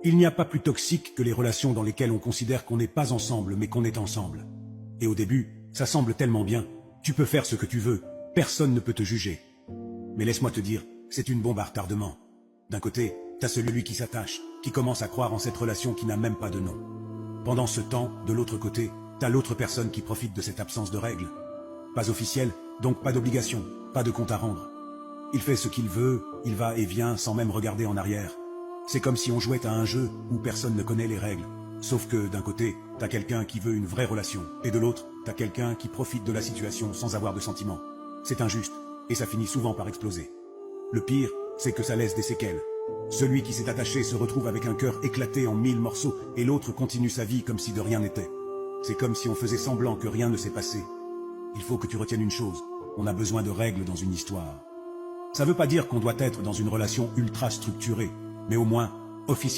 Il n'y a pas plus toxique que les relations dans lesquelles on considère qu'on n'est pas ensemble, mais qu'on est ensemble. Et au début, ça semble tellement bien, tu peux faire ce que tu veux, personne ne peut te juger. Mais laisse-moi te dire, c'est une bombe à retardement. D'un côté, t'as celui qui s'attache, qui commence à croire en cette relation qui n'a même pas de nom. Pendant ce temps, de l'autre côté, t'as l'autre personne qui profite de cette absence de règles. Pas officielle, donc pas d'obligation, pas de compte à rendre. Il fait ce qu'il veut, il va et vient sans même regarder en arrière. C'est comme si on jouait à un jeu où personne ne connaît les règles. Sauf que d'un côté, t'as quelqu'un qui veut une vraie relation, et de l'autre, t'as quelqu'un qui profite de la situation sans avoir de sentiments. C'est injuste, et ça finit souvent par exploser. Le pire, c'est que ça laisse des séquelles. Celui qui s'est attaché se retrouve avec un cœur éclaté en 1000 morceaux, et l'autre continue sa vie comme si de rien n'était. C'est comme si on faisait semblant que rien ne s'est passé. Il faut que tu retiennes une chose, on a besoin de règles dans une histoire. Ça veut pas dire qu'on doit être dans une relation ultra structurée, mais au moins officialisée.